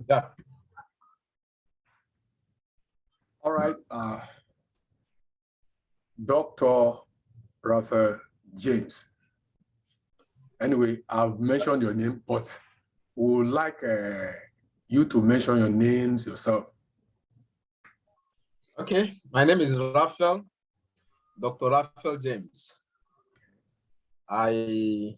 Yeah. All right. Dr. Raphael James. Anyway, I've mentioned your name, but we would like you to mention your names yourself. Okay. My name is Raphael, Dr. Raphael James. I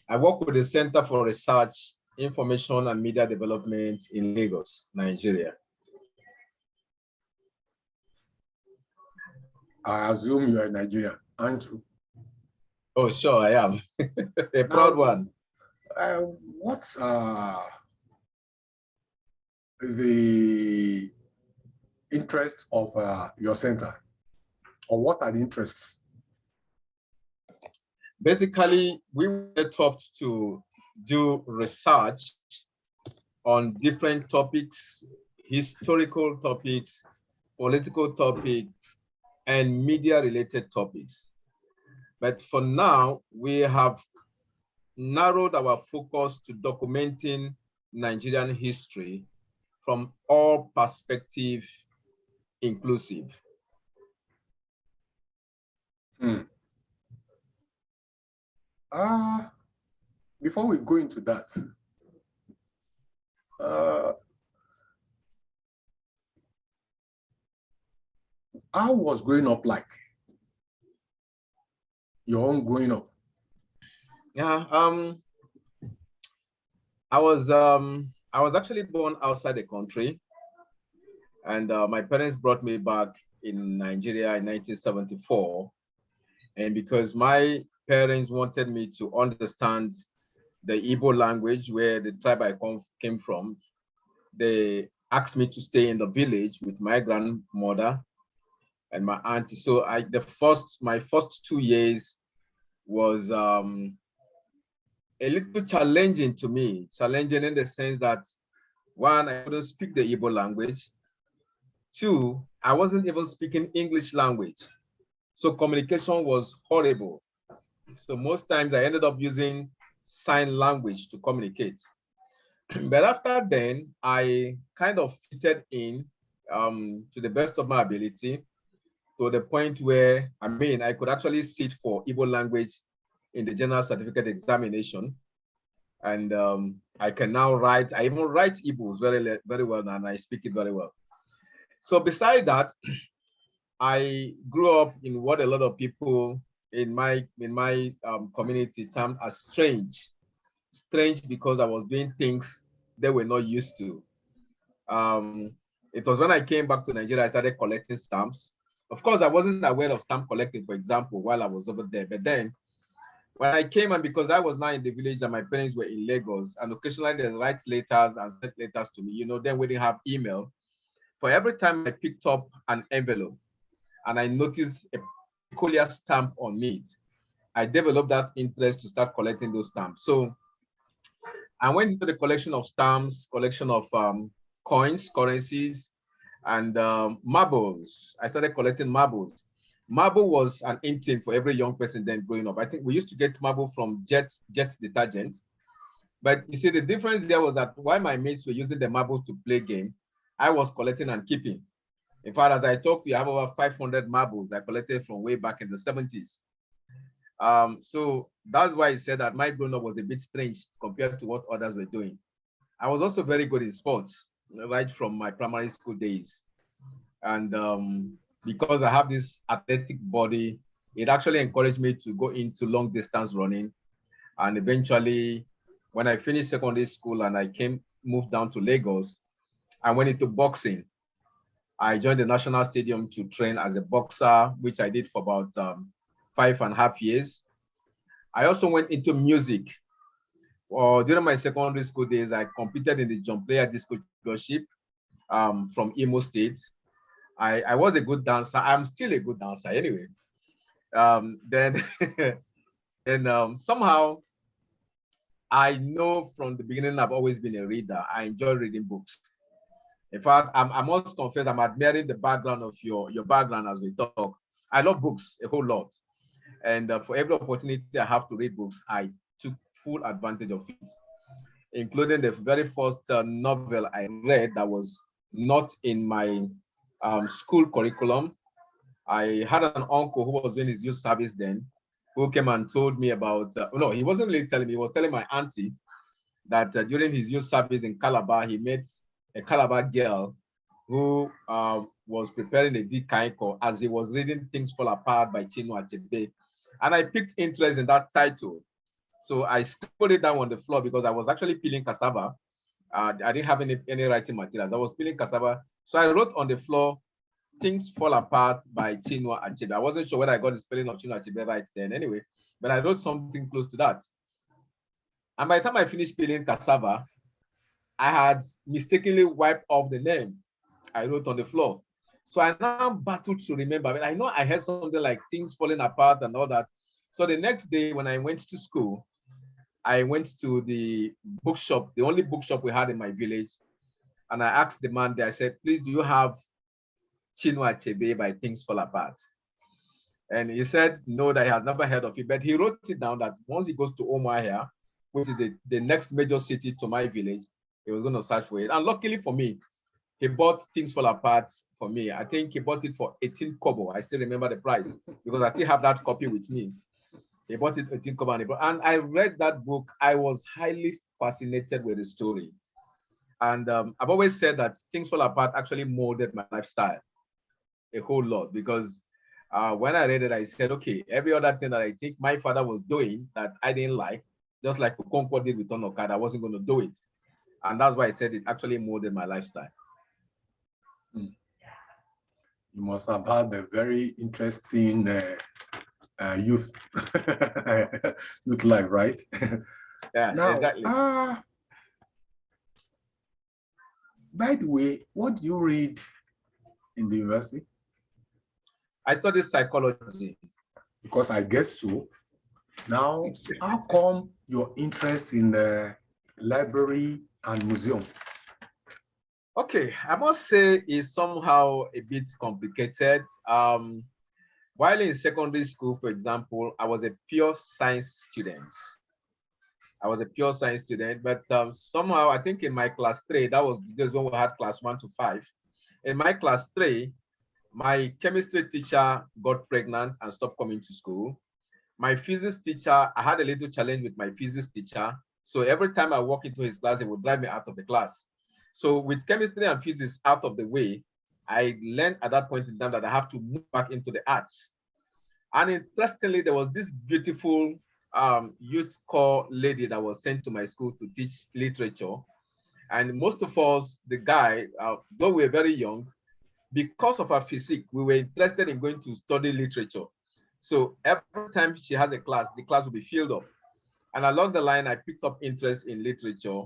work with the Center for Research, Information and Media Development in Lagos, Nigeria. I assume you are Nigerian, aren't you? Oh, sure, I am. A proud Now, one. what is the interest of your center? Or what are the interests? Basically, we were taught to do research on different topics, historical topics, political topics, and media-related topics. But for now, we have narrowed our focus to documenting Nigerian history from all perspectives inclusive. Before we go into that, how was growing up like? Your own growing up? Yeah, I was actually born outside the country, and my parents brought me back in Nigeria in 1974. And because my parents wanted me to understand the Igbo language, where the tribe I came from, they asked me to stay in the village with my grandmother and my auntie. So my first 2 years was a little challenging to me, challenging in the sense that, one, I couldn't speak the Igbo language. Two, I wasn't even speaking English language. So communication was horrible. So most times I ended up using sign language to communicate. But after then, I kind of fitted in to the best of my ability, to the point where, I could actually sit for Igbo language in the general certificate examination. And I can now write, I even write Igbos very well now, and I speak it very well. So beside that, I grew up in what a lot of people in my community term as strange. Strange because I was doing things they were not used to. It was when I came back to Nigeria, I started collecting stamps. Of course, I wasn't aware of stamp collecting, for example, while I was over there. But then when I came, and because I was now in the village and my parents were in Lagos, and occasionally they write letters and send letters to me, then we didn't have email. For every time I picked up an envelope and I noticed a peculiar stamp on it, I developed that interest to start collecting those stamps. So I went into the collection of stamps, collection of coins, currencies, and marbles. I started collecting marbles. Marble was an in thing for every young person then growing up. I think we used to get marble from Jet detergent. But you see, the difference there was that while my mates were using the marbles to play game, I was collecting and keeping. In fact, as I talked to you, I have over 500 marbles I collected from way back in the 70s. So that's why I said that my growing up was a bit strange compared to what others were doing. I was also very good in sports right from my primary school days. And because I have this athletic body, it actually encouraged me to go into long distance running. And eventually, when I finished secondary school and I moved down to Lagos, I went into boxing. I joined the National Stadium to train as a boxer, which I did for about 5.5 years. I also went into music. During my secondary school days, I competed in the John Player Disco Championship from Imo State. I was a good dancer. I'm still a good dancer anyway. Then somehow I know from the beginning I've always been a reader. I enjoy reading books. In fact, I must confess I'm admiring the background of your background as we talk. I love books a whole lot. And for every opportunity I have to read books, I took full advantage of it. including the very first novel I read that was not in my school curriculum. I had an uncle who was doing his youth service then, who came and told me about, no, he wasn't really telling me, he was telling my auntie that during his youth service in Calabar, he met a Calabar girl who was preparing a Dikaiko as he was reading Things Fall Apart by Chinua Achebe. And I picked interest in that title. So I scribbled it down on the floor because I was actually peeling cassava. I didn't have any writing materials. I was peeling cassava. So I wrote on the floor, Things Fall Apart by Chinua Achebe. I wasn't sure whether I got the spelling of Chinua Achebe right then anyway, but I wrote something close to that. And by the time I finished peeling cassava, I had mistakenly wiped off the name I wrote on the floor. So I now battled to remember. I mean, I know I heard something like Things Falling Apart and all that. So the next day when I went to school, I went to the bookshop, the only bookshop we had in my village. And I asked the man there, I said, please, do you have Chinua Achebe by Things Fall Apart? And he said, no, that he has never heard of it. But he wrote it down that once he goes to Umuahia, which is the next major city to my village, he was going to search for it. And luckily for me, he bought Things Fall Apart for me. I think he bought it for 18 kobo. I still remember the price because I still have that copy with me. He bought it 18 kobo and I read that book. I was highly fascinated with the story. And I've always said that Things Fall Apart actually molded my lifestyle a whole lot because when I read it, I said, okay, every other thing that I think my father was doing that I didn't like, just like Okonkwo did with Onokad, I wasn't going to do it. And that's why I said it actually molded my lifestyle. You must have had a very interesting youth life, right? Yeah, now, exactly. By the way, what do you read in the university? I studied psychology. Because I guess so. Now, how come your interest in the library and museum? Okay, I must say it's somehow a bit complicated. While in secondary school, for example, I was a pure science student. But somehow I think in my class 3, that was just when we had class 1 to 5. In my class 3, my chemistry teacher got pregnant and stopped coming to school. My physics teacher, I had a little challenge with my physics teacher. So every time I walk into his class, he would drive me out of the class. So with chemistry and physics out of the way, I learned at that point in time that I have to move back into the arts. And interestingly, there was this beautiful youth corps lady that was sent to my school to teach literature. And most of us, the guy, though we were very young, because of her physique, we were interested in going to study literature. So every time she has a class, the class will be filled up. And along the line, I picked up interest in literature.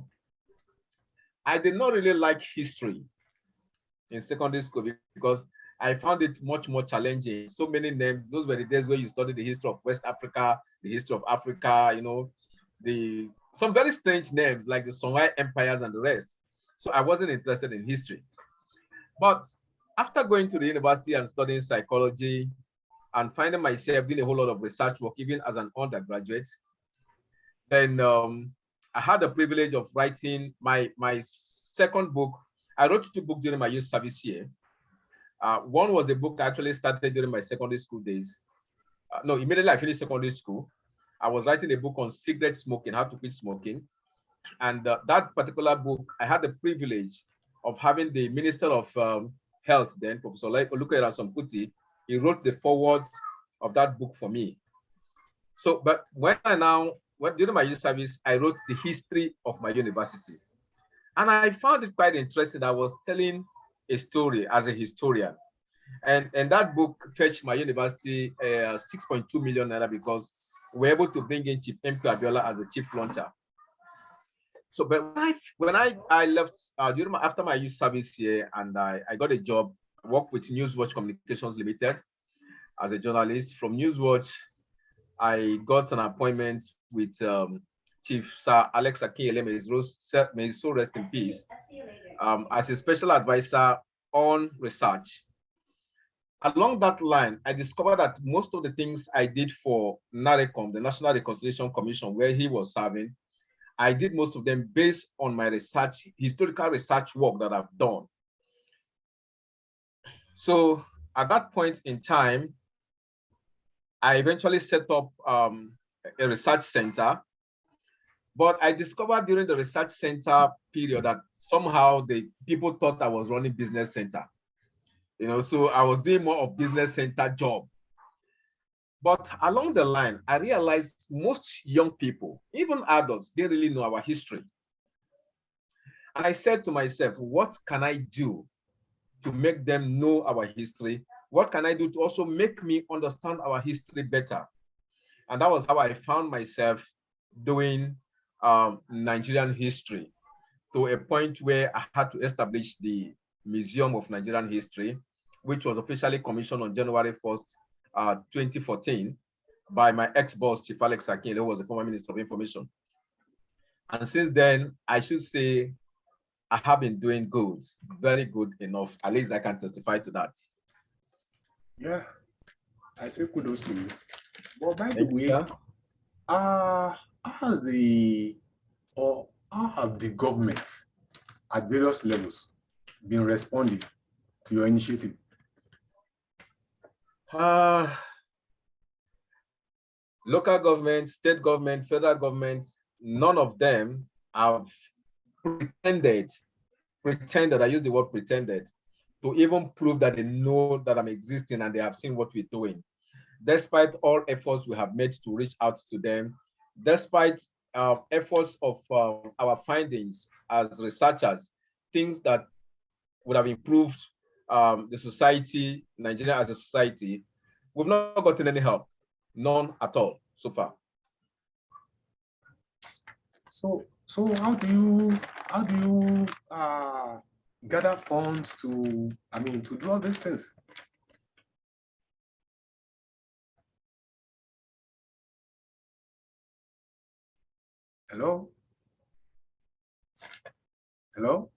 I did not really like history in secondary school because I found it much more challenging. So many names. Those were the days where you studied the history of West Africa, the history of Africa, you know, some very strange names like the Songhai empires and the rest. So I wasn't interested in history. But after going to the university and studying psychology and finding myself doing a whole lot of research work, even as an undergraduate, then I had the privilege of writing my second book. I wrote 2 books during my youth service year. One was a book I actually started during my secondary school days. No, immediately I finished secondary school. I was writing a book on cigarette smoking, how to quit smoking. And that particular book, I had the privilege of having the Minister of Health then, Professor Olukoyera Somputi. He wrote the foreword of that book for me. So, but during my youth service, I wrote the history of my university. And I found it quite interesting. I was telling a story as a historian. And that book fetched my university 6.2 million naira because we were able to bring in Chief M.K. Abiola as the chief launcher. So, but when I left after my youth service here, and I got a job, I worked with Newswatch Communications Limited as a journalist. From Newswatch, I got an appointment with Chief Sir Alex Akinyele, may his soul rest in peace, as a special advisor on research. Along that line, I discovered that most of the things I did for NARECOM, the National Reconciliation Commission, where he was serving, I did most of them based on my research, historical research work that I've done. So at that point in time, I eventually set up a research center. But I discovered during the research center period that somehow the people thought I was running business center. So I was doing more of business center job. But along the line, I realized most young people, even adults, they really know our history. And I said to myself, what can I do to make them know our history? What can I do to also make me understand our history better? And that was how I found myself doing Nigerian history, to a point where I had to establish the Museum of Nigerian History, which was officially commissioned on January 1st, 2014, by my ex-boss, Chief Alex Akin, who was the former Minister of Information. And since then, I should say I have been doing good, very good enough. At least I can testify to that. Yeah, I say kudos to you. But by the Thank you, way, sir. how have the governments at various levels been responding to your initiative? Local government, state government, federal government, none of them have pretended, I use the word pretended, to even prove that they know that I'm existing and they have seen what we're doing. Despite all efforts we have made to reach out to them, despite efforts of our findings as researchers, things that would have improved the society, Nigeria as a society, we've not gotten any help, none at all so far. So how do you gather funds to do all these things? Hello? Hello?